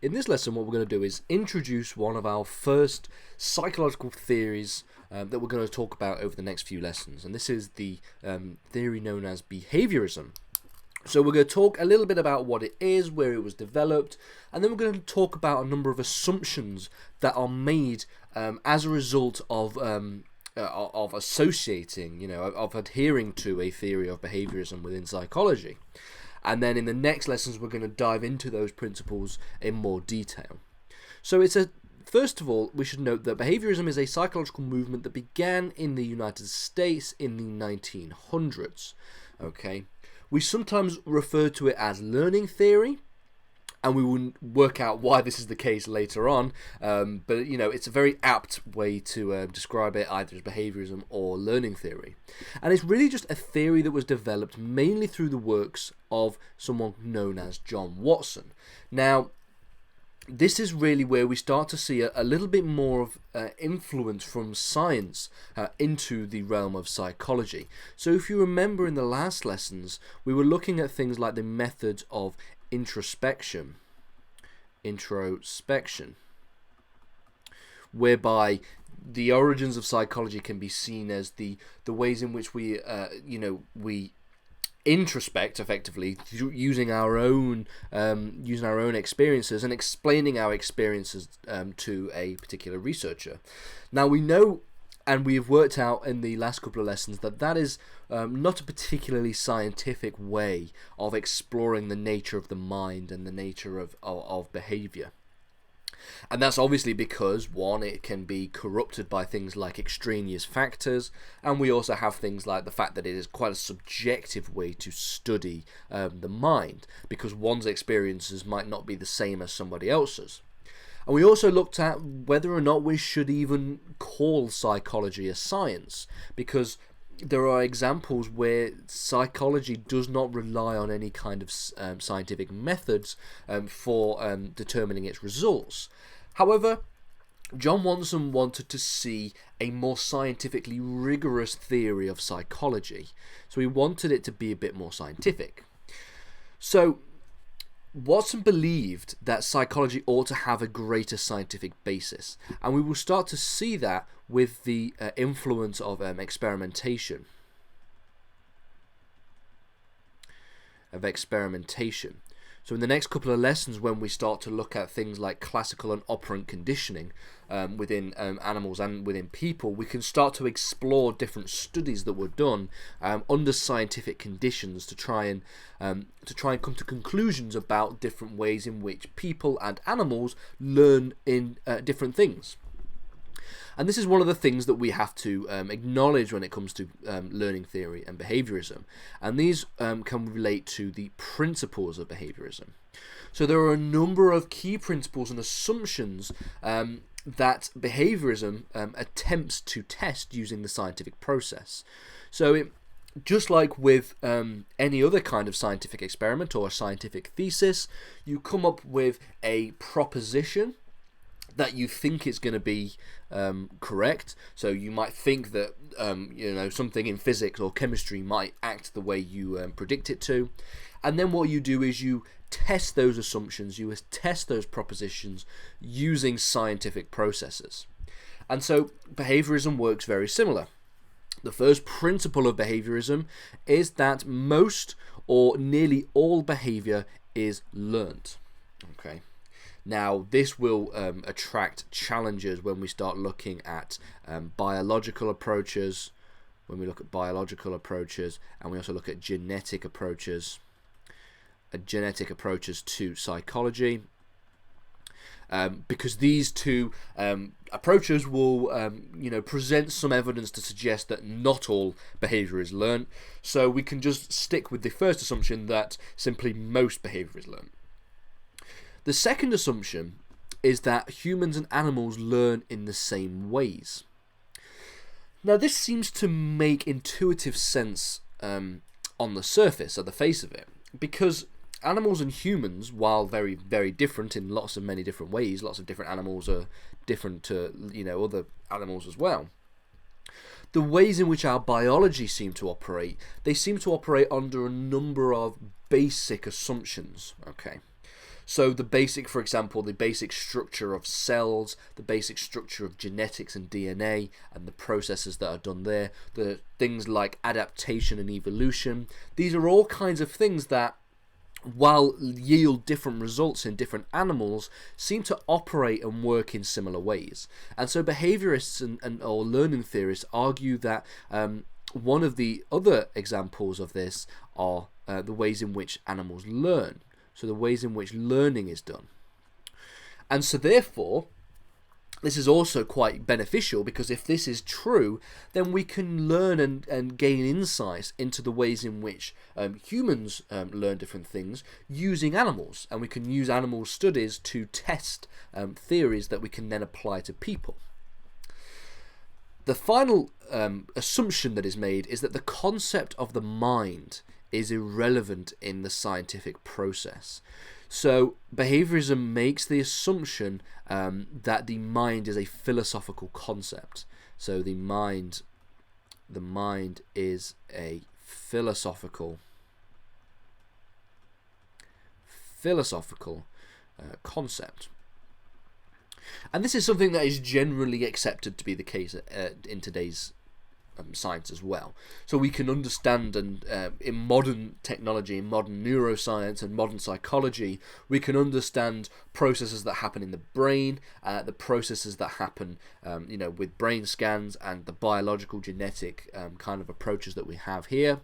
in this lesson what we're going to do is introduce one of our first psychological theories that we're going to talk about over the next few lessons, and this is the theory known as behaviorism. So we're going to talk a little bit about what it is, where it was developed, and then we're going to talk about a number of assumptions that are made as a result of associating, of adhering to a theory of behaviorism within psychology. And then in the next lessons, we're going to dive into those principles in more detail. So first of all, we should note that behaviorism is a psychological movement that began in the United States in the 1900s. Okay, we sometimes refer to it as learning theory, and we will work out why this is the case later on. But it's a very apt way to describe it, either as behaviorism or learning theory. And it's really just a theory that was developed mainly through the works of someone known as John Watson. Now, this is really where we start to see a little bit more of influence from science into the realm of psychology. So if you remember in the last lessons, we were looking at things like the methods of introspection, whereby the origins of psychology can be seen as the ways in which we introspect effectively, using our own experiences and explaining our experiences to a particular researcher. Now we know, and we've worked out in the last couple of lessons, that is not a particularly scientific way of exploring the nature of the mind and the nature of behavior. And that's obviously because, one, it can be corrupted by things like extraneous factors, and we also have things like the fact that it is quite a subjective way to study the mind, because one's experiences might not be the same as somebody else's. And we also looked at whether or not we should even call psychology a science, because there are examples where psychology does not rely on any kind of scientific methods for determining its results. However, John Watson wanted to see a more scientifically rigorous theory of psychology, so he wanted it to be a bit more scientific. So Watson believed that psychology ought to have a greater scientific basis, and we will start to see that with the influence of experimentation. So in the next couple of lessons, when we start to look at things like classical and operant conditioning within animals and within people, we can start to explore different studies that were done under scientific conditions to try and come to conclusions about different ways in which people and animals learn in different things. And this is one of the things that we have to acknowledge when it comes to learning theory and behaviorism. And these can relate to the principles of behaviorism. So there are a number of key principles and assumptions that behaviorism attempts to test using the scientific process. So just like with any other kind of scientific experiment or a scientific thesis, you come up with a proposition that you think is going to be correct. So you might think that something in physics or chemistry might act the way you predict it to, and then what you do is you test those assumptions, you test those propositions using scientific processes. And so behaviorism works very similar. The first principle of behaviorism is that most or nearly all behavior is learnt. Okay. Now, this will attract challenges when we start looking at biological approaches, and we also look at genetic approaches to psychology, because these two approaches will present some evidence to suggest that not all behavior is learned. So we can just stick with the first assumption that simply most behavior is learned. The second assumption is that humans and animals learn in the same ways. Now, this seems to make intuitive sense on the surface, at the face of it, because animals and humans, while very, very different in many different ways, lots of different animals are different to other animals as well. The ways in which our biology seem to operate, they seem to operate under a number of basic assumptions. Okay. So the basic, for example, the basic structure of cells, the basic structure of genetics and DNA and the processes that are done there, the things like adaptation and evolution, these are all kinds of things that, while yield different results in different animals, seem to operate and work in similar ways. And so behaviorists or learning theorists argue that one of the other examples of this are the ways in which animals learn. So the ways in which learning is done. And so therefore, this is also quite beneficial, because if this is true, then we can learn and gain insights into the ways in which humans learn different things using animals. And we can use animal studies to test theories that we can then apply to people. The final assumption that is made is that the concept of the mind is irrelevant in the scientific process. So behaviorism makes the assumption that the mind is a philosophical concept. So the mind is a philosophical concept. And this is something that is generally accepted to be the case in today's science as well. So we can understand, and in modern technology, in modern neuroscience and modern psychology, we can understand processes that happen in the brain, the processes that happen with brain scans and the biological genetic kind of approaches that we have here.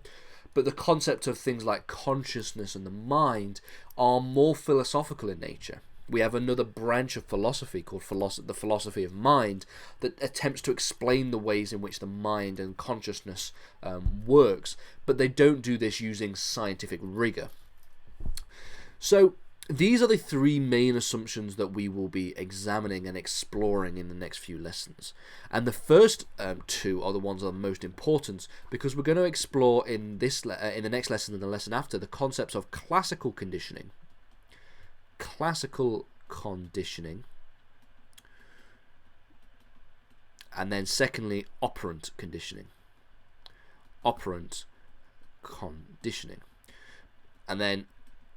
But the concept of things like consciousness and the mind are more philosophical in nature. We have another branch of philosophy called the philosophy of mind that attempts to explain the ways in which the mind and consciousness works, but they don't do this using scientific rigor. So these are the three main assumptions that we will be examining and exploring in the next few lessons. And the first two are the ones that are the most important, because we're going to explore in the next lesson and the lesson after the concepts of classical conditioning, and then secondly operant conditioning, and then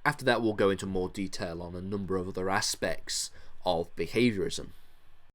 after that we'll go into more detail on a number of other aspects of behaviorism.